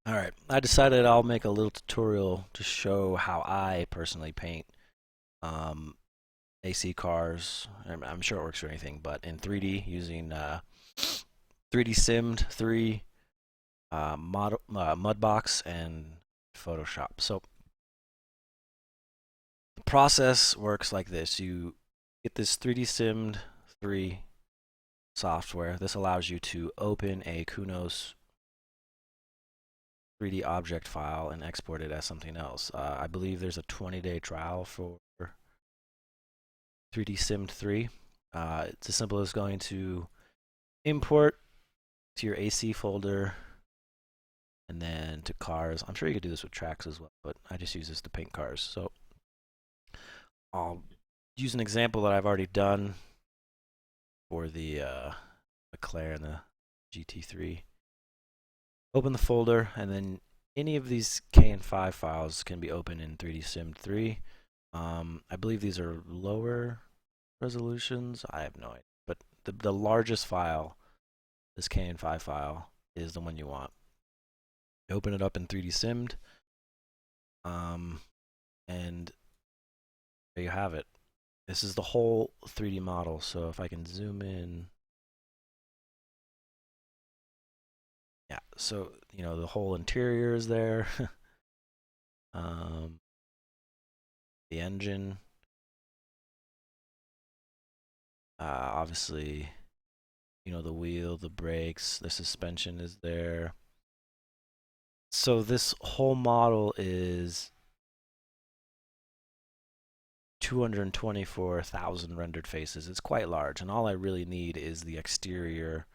Alright, I decided I'll make a little tutorial to show how I personally paint um, AC cars. I'm sure it works for anything, but in 3D using 3D Simmed 3, Mudbox, and Photoshop. So the process works like this. You get this 3D Simmed 3 software. This allows you to open a Kunos 3D object file and export it as something else. I believe there's a 20-day trial for 3D Sim 3. It's as simple as going to import to your AC folder and then to cars. I'm sure you could do this with tracks as well, but I just use this to paint cars. So I'll use an example that I've already done for the McLaren and the GT3. Open the folder, and then any of these KN5 files can be opened in 3D Sim 3. I believe these are lower resolutions. I have no idea. But the largest file, this KN5 file, is the one you want. You open it up in 3D Simmed, and there you have it. This is the whole 3D model. So if I can zoom in, yeah. So the whole interior is there. um, the engine, obviously, the wheel, the brakes, the suspension is there. So this whole model is 224,000 rendered faces. It's quite large, and all I really need is the exterior,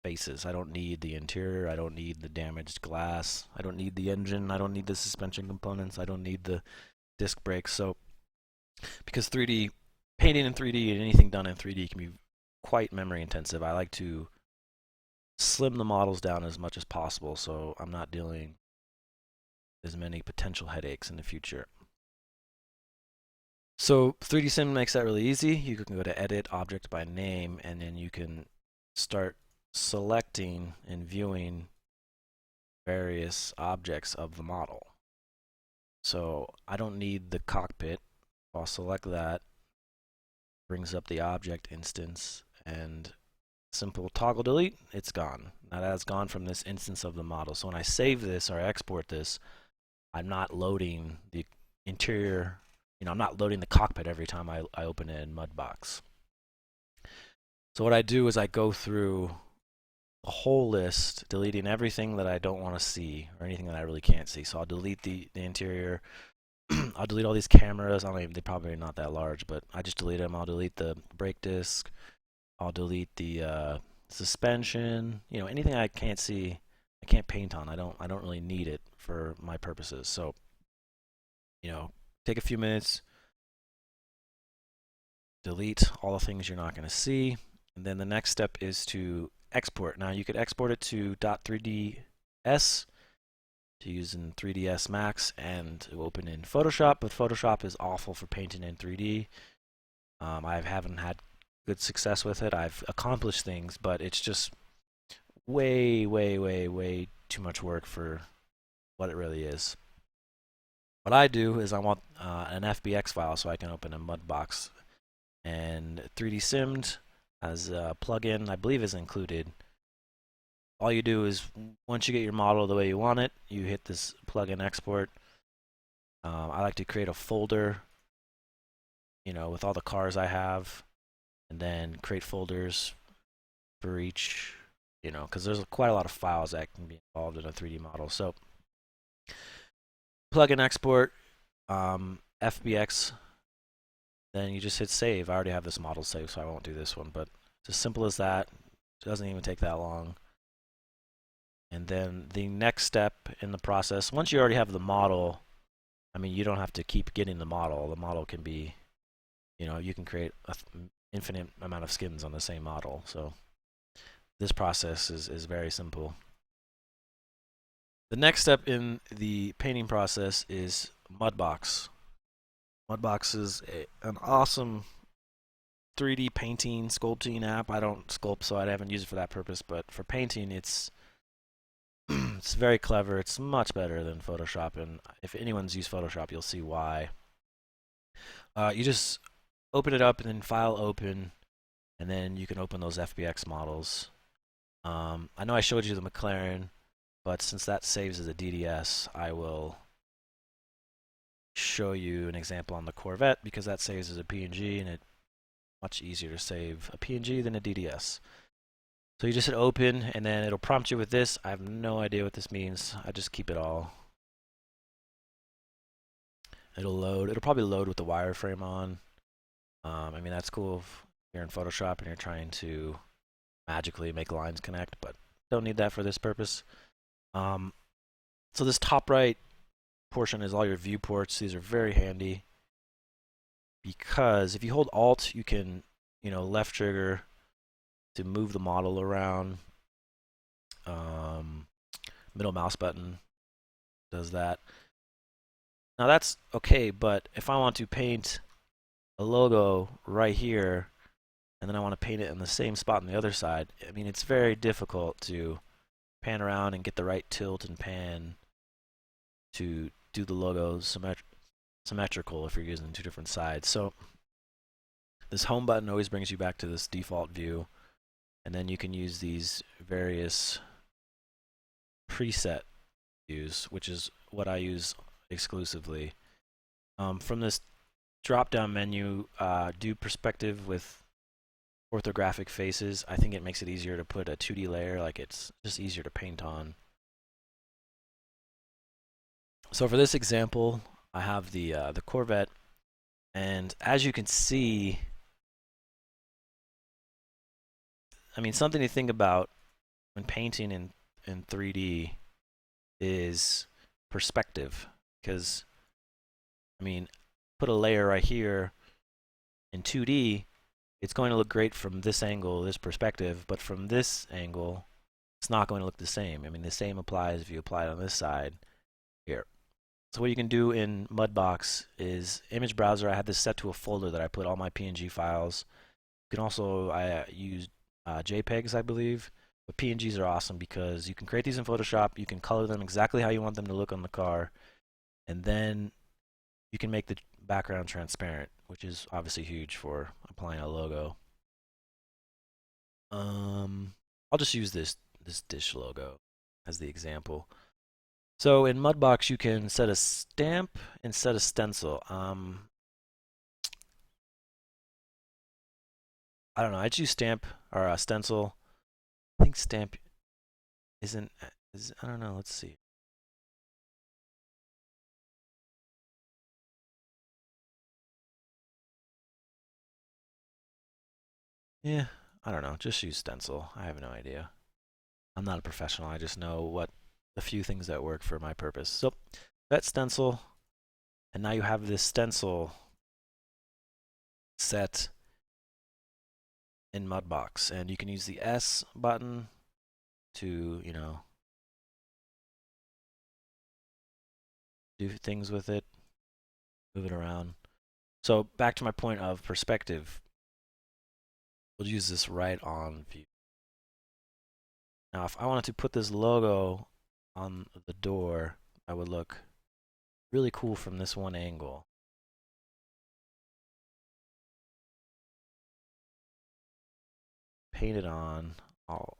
faces. I don't need the interior. I don't need the damaged glass. I don't need the engine. I don't need the suspension components. I don't need the disc brakes. So, because 3D painting in 3D and anything done in 3D can be quite memory intensive, I like to slim the models down as much as possible so I'm not dealing as many potential headaches in the future. So 3D Sim makes that really easy. You can go to Edit Object by Name, and then you can start selecting and viewing various objects of the model. So I don't need the cockpit. I'll select that. Brings up the object instance, and simple toggle delete, it's gone. Now that's gone from this instance of the model. So when I save this or export this, I'm not loading the interior, I'm not loading the cockpit every time I open it in Mudbox. So what I do is I go through a whole list, deleting everything that I don't want to see or anything that I really can't see. So I'll delete the interior. I'll delete all these cameras. I don't even, they're probably not that large, but I just delete them. I'll delete the brake disc. I'll delete the suspension. Anything I can't see, I can't paint on. I don't really need it for my purposes. So, take a few minutes, delete all the things you're not going to see, and then the next step is to export. Now you could export it to .3ds to use in 3ds Max and to open in Photoshop, but Photoshop is awful for painting in 3D. I haven't had good success with it. I've accomplished things, but it's just way, way, way, way too much work for what it really is. What I do is I want an FBX file so I can open a Mudbox, and 3D Simmed as a plugin, I believe, is included. All you do is once you get your model the way you want it, you hit this plugin export. I like to create a folder, with all the cars I have, and then create folders for each, because there's quite a lot of files that can be involved in a 3D model. So plugin export, FBX, then you just hit save. I already have this model saved, so I won't do this one, but it's as simple as that. It doesn't even take that long. And then the next step in the process, once you already have the model, you don't have to keep getting the model. The model can be, you can create an infinite amount of skins on the same model. So this process is very simple. The next step in the painting process is Mudbox. Mudbox is an awesome 3D painting, sculpting app. I don't sculpt, so I haven't used it for that purpose. But for painting, it's it's very clever. It's much better than Photoshop, and if anyone's used Photoshop, you'll see why. You just open it up and then File Open, and then you can open those FBX models. I know I showed you the McLaren, but since that saves as a DDS, I will show you an example on the Corvette because that saves as a PNG, and it's much easier to save a PNG than a DDS. So you just hit open, and then it'll prompt you with this. I have no idea what this means. I just keep it all. It'll load. It'll probably load with the wireframe on. I mean, that's cool if you're in Photoshop and you're trying to magically make lines connect, but don't need that for this purpose. So this top right portion is all your viewports. These are very handy because if you hold Alt, you can, left trigger to move the model around. Middle mouse button does that. Now that's okay, but if I want to paint a logo right here, and then I want to paint it in the same spot on the other side, I mean, it's very difficult to pan around and get the right tilt and pan to do the logo symmetrical if you're using two different sides. So this home button always brings you back to this default view, and then you can use these various preset views, which is what I use exclusively. From this drop-down menu, do perspective with orthographic faces. I think it makes it easier to put a 2D layer, like it's just easier to paint on. So for this example, I have the Corvette, and as you can see, I mean, something to think about when painting in 3D is perspective, because I mean, put a layer right here in 2D, it's going to look great from this angle, this perspective, but from this angle, it's not going to look the same. I mean, the same applies if you apply it on this side here. So what you can do in Mudbox is image browser. I had this set to a folder that I put all my PNG files. You can also use JPEGs, I believe. But PNGs are awesome because you can create these in Photoshop. You can color them exactly how you want them to look on the car, and then you can make the background transparent, which is obviously huge for applying a logo. I'll just use this dish logo as the example. So in Mudbox, you can set a stamp and set a stencil. I don't know. I choose stamp or a stencil. I think stamp isn't. I don't know. Let's see. Yeah, I don't know. Just use stencil. I have no idea. I'm not a professional. I just know what the few things that work for my purpose. So that stencil, and now you have this stencil set in Mudbox, and you can use the S button to, do things with it, move it around. So back to my point of perspective, we'll use this right on view. Now, if I wanted to put this logo on the door, that would look really cool from this one angle. Paint it on. I'll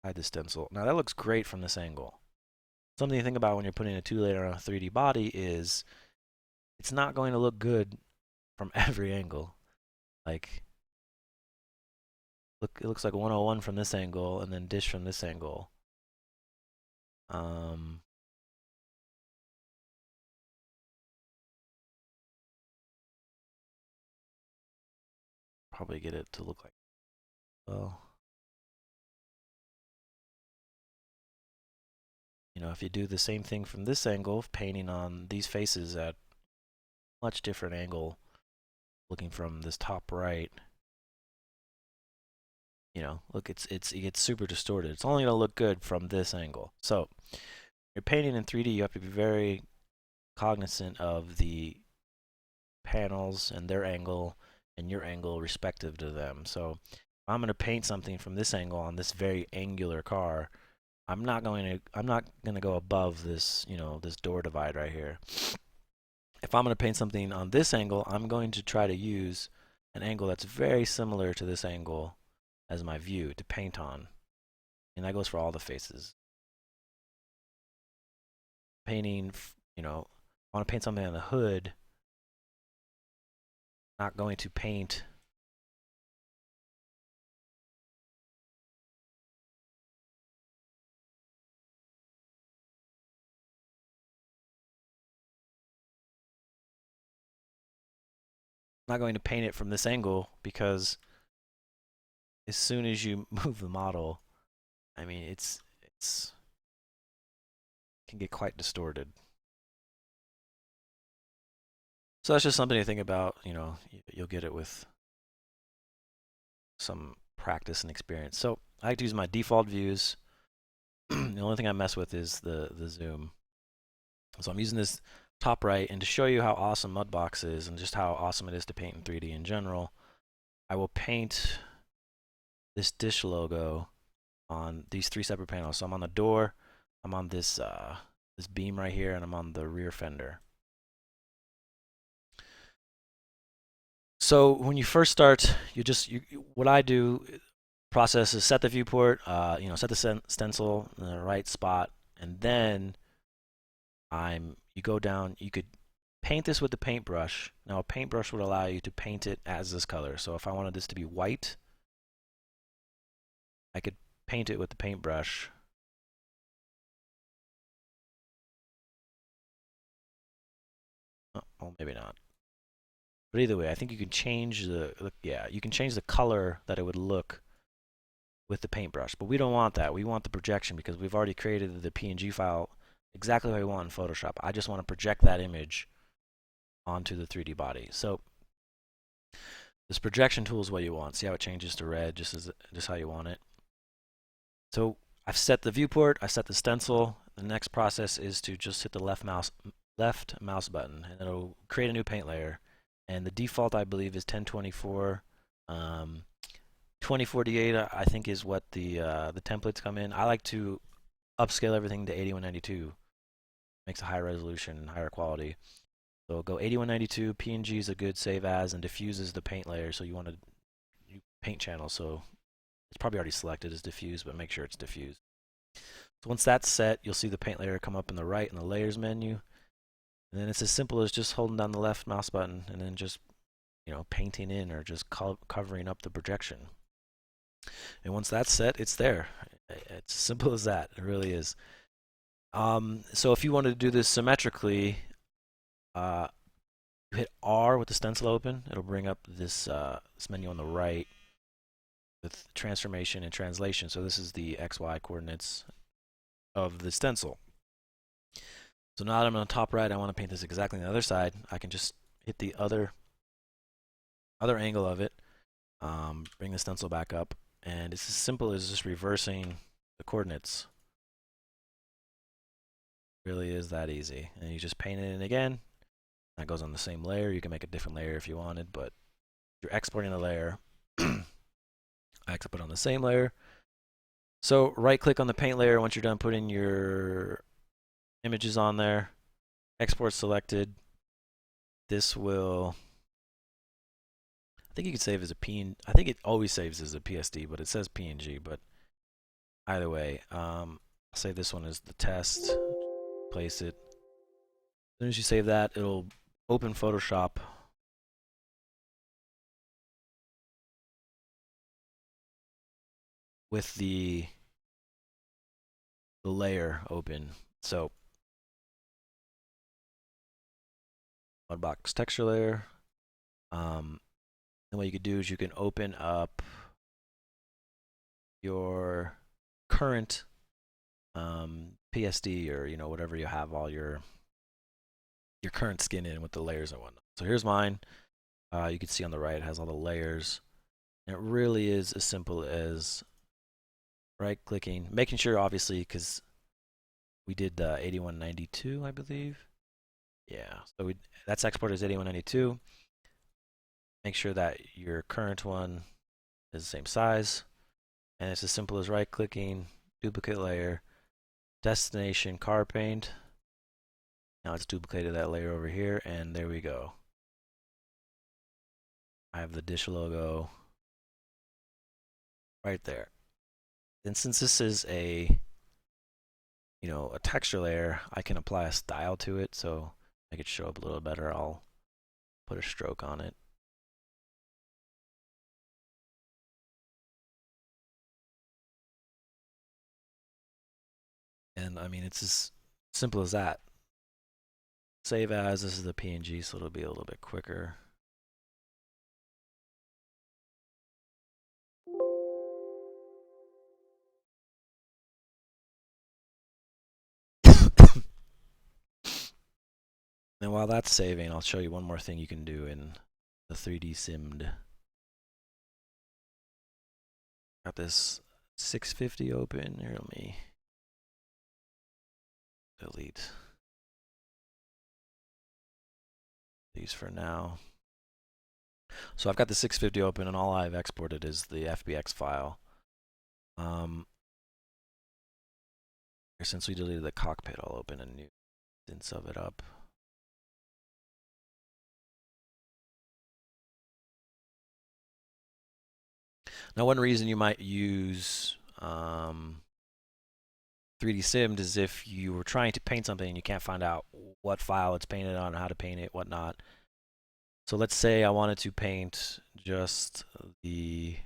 hide the stencil. Now that looks great from this angle. Something to think about when you're putting a 2-layer on a 3D body is it's not going to look good from every angle. Like, look, it looks like 101 from this angle and then dish from this angle. Probably get it to look like, well, if you do the same thing from this angle, painting on these faces at much different angle, looking from this top right, look, it gets super distorted. It's only gonna look good from this angle. So, you're painting in 3D, you have to be very cognizant of the panels and their angle, and your angle respective to them. So if I'm going to paint something from this angle on this very angular car, I'm not going to go above this, this door divide right here. If I'm going to paint something on this angle, I'm going to try to use an angle that's very similar to this angle as my view to paint on. And that goes for all the faces. Painting, I want to paint something on the hood, not going to paint not going to paint it from this angle, because as soon as you move the model, I mean, it's can get quite distorted. So that's just something to think about. You'll get it with some practice and experience. So I like to use my default views. The only thing I mess with is the zoom. So I'm using this top right, and to show you how awesome Mudbox is and just how awesome it is to paint in 3D in general, I will paint this dish logo on these 3 separate panels. So I'm on the door, I'm on this this beam right here, and I'm on the rear fender. So when you first start, what I do process is set the viewport, set the stencil in the right spot, and then you go down. You could paint this with the paintbrush. Now a paintbrush would allow you to paint it as this color. So if I wanted this to be white, I could paint it with the paintbrush. Oh, well, maybe not. But either way, I think you can change you can change the color that it would look with the paintbrush. But we don't want that. We want the projection because we've already created the PNG file exactly how we want in Photoshop. I just want to project that image onto the 3D body. So this projection tool is what you want. See how it changes to red, just how you want it. So I've set the viewport, I set the stencil. The next process is to just hit the left mouse button, and it'll create a new paint layer. And the default, I believe, is 1024. 2048, I think, is what the templates come in. I like to upscale everything to 8192. Makes a higher resolution and higher quality. So go 8192. PNG is a good save as, and diffuses the paint layer. So you want to paint channel. So it's probably already selected as diffuse, but make sure it's diffused. So once that's set, you'll see the paint layer come up in the right in the layers menu. And then it's as simple as just holding down the left mouse button and then just, painting in or just covering up the projection. And once that's set, it's there. It's as simple as that. It really is. So if you wanted to do this symmetrically, you hit R with the stencil open. It'll bring up this menu on the right with transformation and translation. So this is the XY coordinates of the stencil. So now that I'm on the top right, I want to paint this exactly on the other side. I can just hit the other angle of it, bring the stencil back up, and it's as simple as just reversing the coordinates. It really is that easy. And you just paint it in again. That goes on the same layer. You can make a different layer if you wanted, but if you're exporting a layer, I export it on the same layer. So right click on the paint layer once you're done putting your images on there. Export selected. This will, I think you could save as a PNG. I think it always saves as a PSD, but it says PNG. But either way, I'll save this one as the test. Place it. As soon as you save that, it'll open Photoshop. With the layer open. So Mudbox texture layer. And what you could do is you can open up your current PSD or whatever you have all your current skin in with the layers and whatnot. So here's mine. You can see on the right it has all the layers. And it really is as simple as right-clicking, making sure obviously because we did 8192, I believe. Yeah, so that's exported as 8192. make sure that your current one is the same size. And it's as simple as right-clicking, duplicate layer, destination car paint. Now it's duplicated that layer over here, and there we go. I have the dish logo right there. And since this is a a texture layer, I can apply a style to it so make it show up a little better. I'll put a stroke on it. And I mean, it's as simple as that. Save as, this is the PNG, so it'll be a little bit quicker. And while that's saving, I'll show you one more thing you can do in the 3D Simmed. Got this 650 open. Here, let me delete these for now. So I've got the 650 open, and all I've exported is the FBX file. Since we deleted the cockpit, I'll open a new instance of it up. Now, one reason you might use 3D Simmed is if you were trying to paint something and you can't find out what file it's painted on, how to paint it, whatnot. So let's say I wanted to paint just the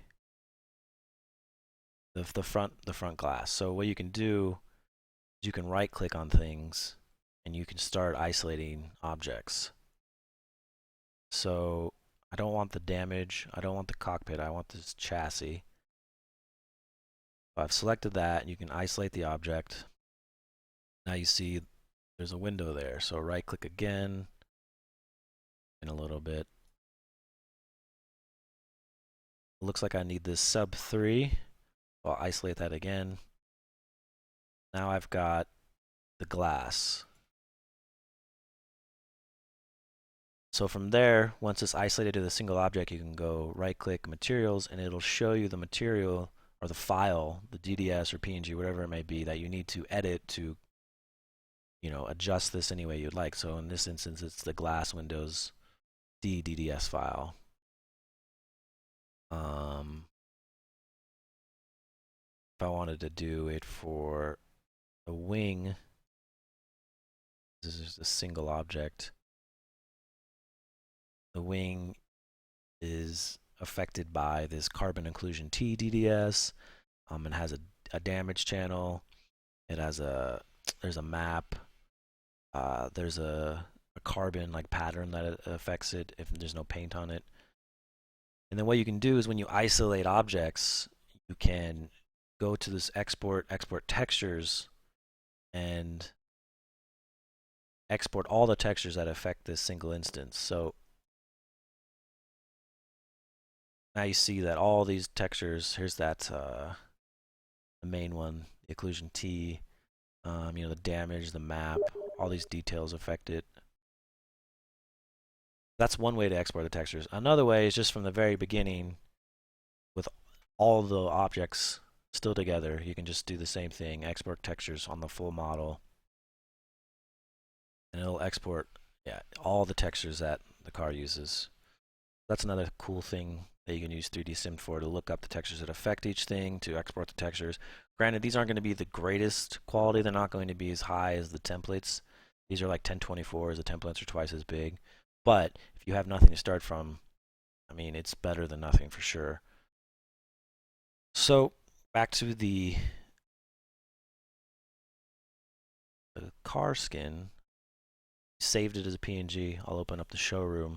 front glass. So what you can do is you can right-click on things and you can start isolating objects. So I don't want the damage, I don't want the cockpit, I want this chassis. So I've selected that, you can isolate the object. Now you see there's a window there, so right-click again in a little bit. It looks like I need this sub 3. I'll isolate that again. Now I've got the glass. So from there, once it's isolated to the single object, you can go right-click Materials, and it'll show you the material or the file, the DDS or PNG, whatever it may be, that you need to edit to, adjust this any way you'd like. So in this instance, it's the glass Windows D DDS file. If I wanted to do it for the wing, this is a single object. The wing is affected by this carbon inclusion T DDS. It has a damage channel. It has there's a map. There's a carbon like pattern that affects it if there's no paint on it. And then what you can do is when you isolate objects, you can go to this export textures, and export all the textures that affect this single instance. So now you see that all these textures, here's that the main one, the occlusion T, the damage, the map, all these details affect it. That's one way to export the textures. Another way is just from the very beginning, with all the objects still together, you can just do the same thing, export textures on the full model, and it'll export all the textures that the car uses. That's another cool thing that you can use 3D Sim for, to look up the textures that affect each thing, to export the textures. Granted, these aren't going to be the greatest quality. They're not going to be as high as the templates. These are like 1024s. The templates are twice as big. But if you have nothing to start from, I mean, it's better than nothing for sure. So back to the car skin. Saved it as a PNG. I'll open up the showroom.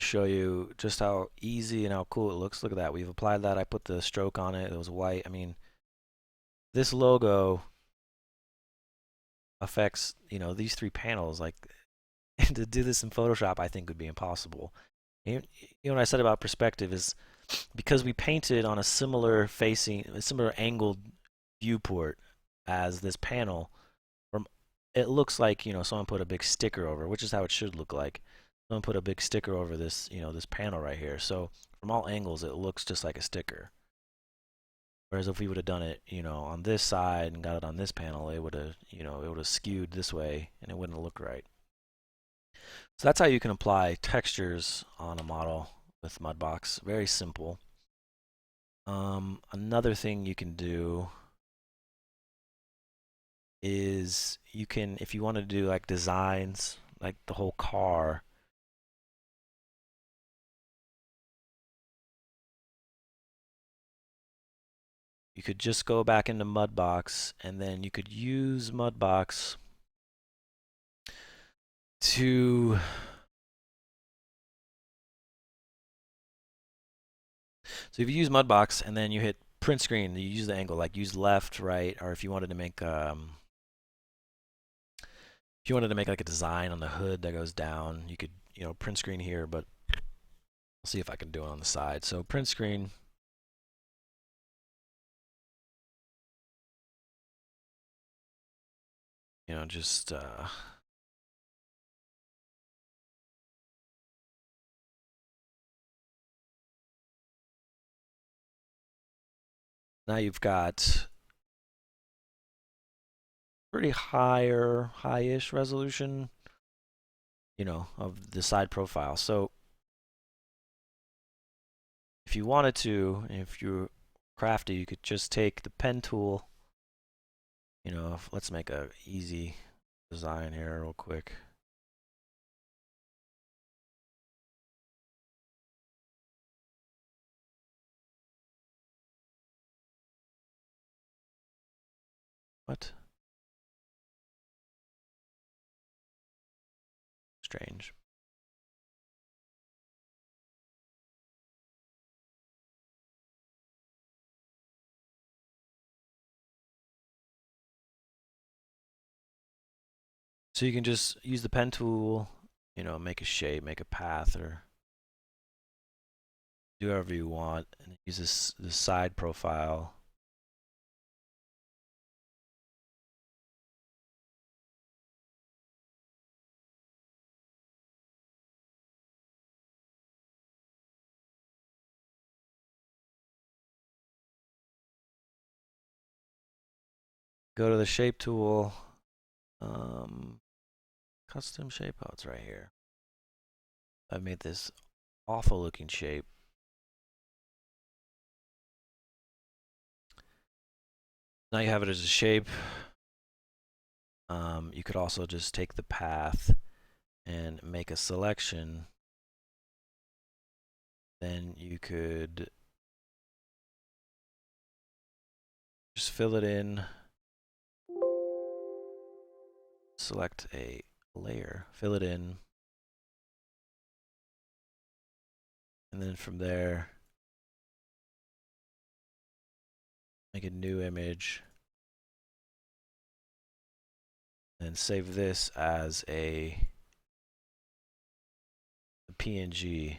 Show you just how easy and how cool it looks. Look at that. We've applied that. I put the stroke on it. It was white. I mean, this logo affects, these 3 panels. Like, to do this in Photoshop, I think would be impossible. What I said about perspective is because we painted on a similar angled viewport as this panel, it looks like, someone put a big sticker over, which is how it should look like. Someone put a big sticker over this, this panel right here. So from all angles, it looks just like a sticker. Whereas if we would have done it, on this side and got it on this panel, it would have, it would have skewed this way and it wouldn't have looked right. So that's how you can apply textures on a model with Mudbox. Very simple. Another thing you can do is you can, if you want to do like designs, like the whole car, you could just go back into Mudbox and then you could use Mudbox to so if you use Mudbox and then you hit print screen, you use the angle, like use left, right, or if you wanted to make if you wanted to make like a design on the hood that goes down, you could, print screen here, but I'll see if I can do it on the side. So print screen. Just now you've got pretty high-ish resolution, of the side profile. So if you wanted to, if you're crafty, you could just take the pen tool. Let's make a easy design here real quick. What? Strange. So you can just use the pen tool, make a shape, make a path, or do whatever you want, and use this side profile. Go to the shape tool, custom shape. Oh, it's right here. I made this awful looking shape. Now you have it as a shape. You could also just take the path and make a selection. Then you could just fill it in. Select a layer, fill it in. And then from there, make a new image. And save this as a PNG.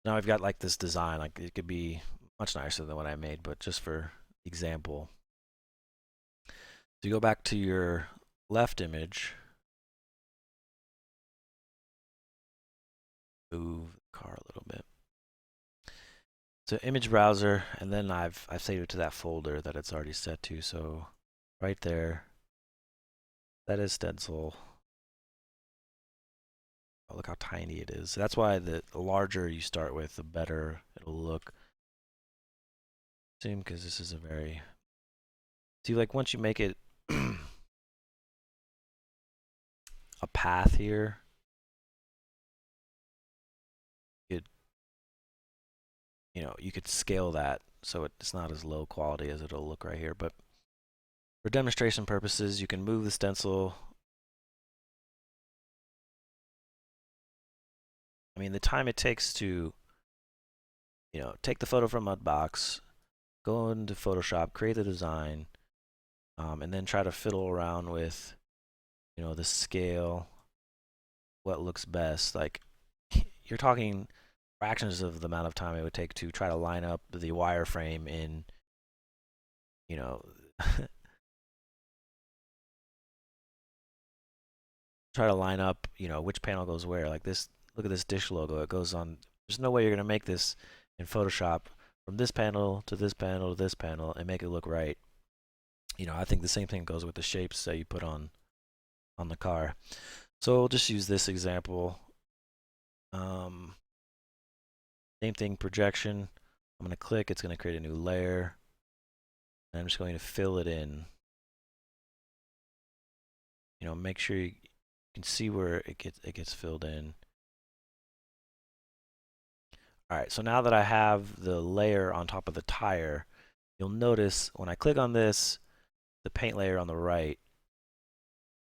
Now I've got like this design, like it could be much nicer than what I made, but just for example. So you go back to your left image, move the car a little bit. So image browser, and then I've saved it to that folder that it's already set to. So right there, that is stencil. Oh, look how tiny it is. So that's why the larger you start with, the better it'll look. Zoom, because this is a very, see, like once you make it a path here, you could scale that so it's not as low quality as it'll look right here. But for demonstration purposes, you can move the stencil. I mean, the time it takes to, take the photo from Mudbox, go into Photoshop, create the design, and then try to fiddle around with, the scale, what looks best. Like, you're talking fractions of the amount of time it would take to try to line up the wireframe in you know, try to line up, which panel goes where. Like this, look at this dish logo. It goes on. There's no way you're gonna make this in Photoshop from this panel to this panel to this panel and make it look right. I think the same thing goes with the shapes that you put on the car. So we'll just use this example. Um, Same thing, projection. I'm gonna click. It's gonna create a new layer, and I'm just going to fill it in. Make sure you can see where it gets filled in. All right, so now that I have the layer on top of the tire, you'll notice when I click on this, the paint layer on the right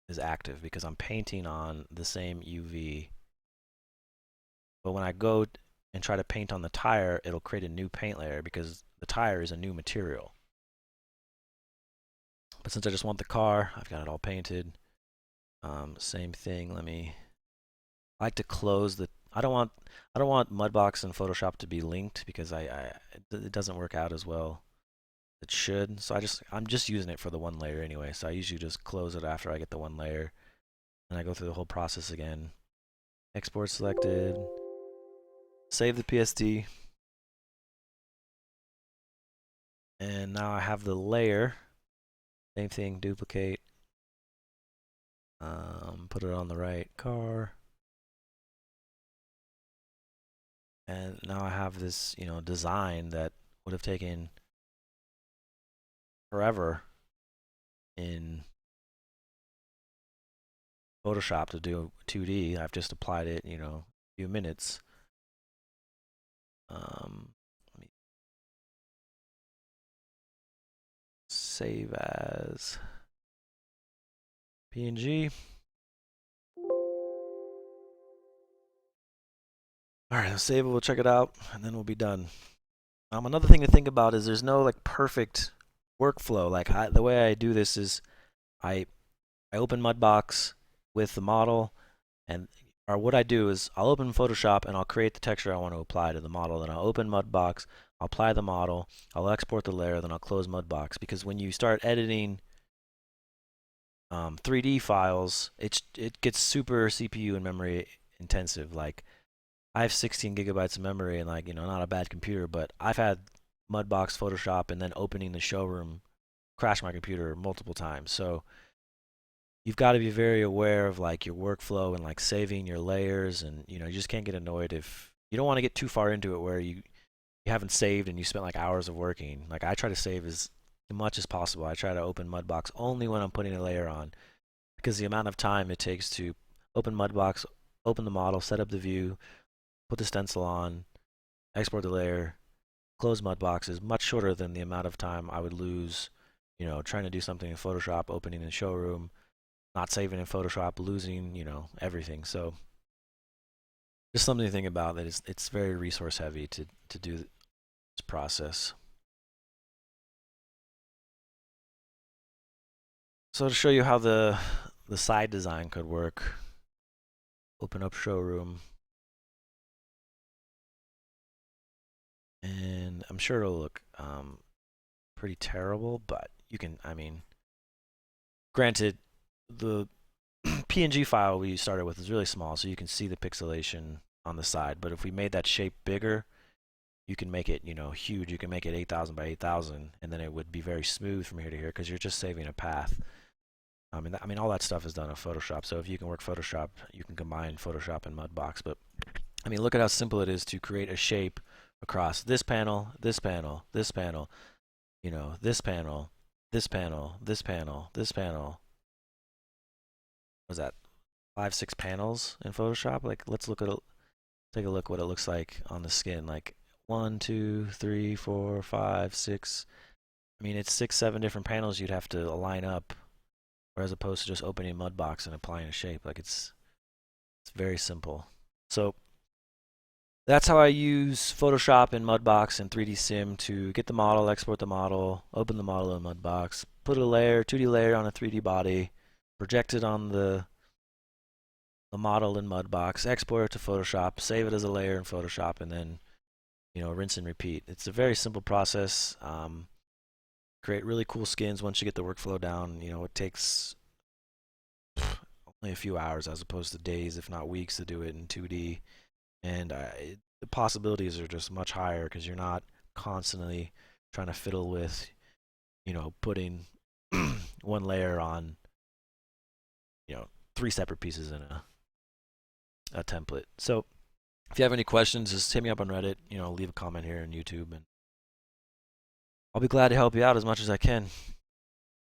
is active because I'm painting on the same UV. But when I go and try to paint on the tire, it'll create a new paint layer because the tire is a new material. But since I just want the car, I've got it all painted. Same thing. I like to close the. I don't want Mudbox and Photoshop to be linked because it doesn't work out as well. It should. So I'm just using it for the one layer anyway. So I usually just close it after I get the one layer, and I go through the whole process again. Export selected. Save the PSD. And now I have the layer. Same thing, duplicate. Put it on the right car. And now I have this, design that would have taken forever in Photoshop to do 2D. I've just applied it, a few minutes. Let me save as PNG. All right, let's save it. We'll check it out, and then we'll be done. Another thing to think about is there's no like perfect workflow. Like the way I do this is I open Mudbox with the model, or what I do is I'll open Photoshop and I'll create the texture I want to apply to the model. Then I'll open Mudbox, I'll apply the model, I'll export the layer, then I'll close Mudbox. Because when you start editing 3D files, it gets super CPU and memory intensive. Like I have 16 gigabytes of memory and not a bad computer, but I've had Mudbox, Photoshop, and then opening the showroom crash my computer multiple times. So you've got to be very aware of your workflow and saving your layers, and you just can't get annoyed if you don't want to get too far into it where you haven't saved and you spent hours of working. I try to save as much as possible. I try to open Mudbox only when I'm putting a layer on because the amount of time it takes to open Mudbox, open the model, set up the view, put the stencil on, export the layer, close Mudbox is much shorter than the amount of time I would lose, trying to do something in Photoshop, opening the showroom, not saving in Photoshop, losing, everything. So just something to think about that it's very resource heavy to do this process. So to show you how the side design could work, open up showroom. And I'm sure it'll look pretty terrible, but you can, granted, the PNG file we started with is really small, so you can see the pixelation on the side. But if we made that shape bigger, you can make it, huge. You can make it 8,000 by 8,000, and then it would be very smooth from here to here because you're just saving a path. All that stuff is done in Photoshop. So if you can work Photoshop, you can combine Photoshop and Mudbox. But look at how simple it is to create a shape across this panel, this panel, this panel, this panel, this panel, this panel, this panel. What was that 5, 6 panels in Photoshop? Let's take a look what it looks like on the skin. 1, 2, 3, 4, 5, 6. It's 6, 7 different panels you'd have to line up, as opposed to just opening Mudbox and applying a shape. It's very simple. So that's how I use Photoshop and Mudbox and 3D Sim to get the model, export the model, open the model in Mudbox, put a layer, 2D layer on a 3D body, project it on the model in Mudbox, export it to Photoshop, save it as a layer in Photoshop, and then rinse and repeat. It's a very simple process. create really cool skins once you get the workflow down. You know, it takes only a few hours as opposed to days, if not weeks, to do it in 2D. And the possibilities are just much higher because you're not constantly trying to fiddle with, you know, putting one layer on, you know, 3 separate pieces in a template. So if you have any questions, just hit me up on Reddit, you know, leave a comment here on YouTube, and I'll be glad to help you out as much as I can.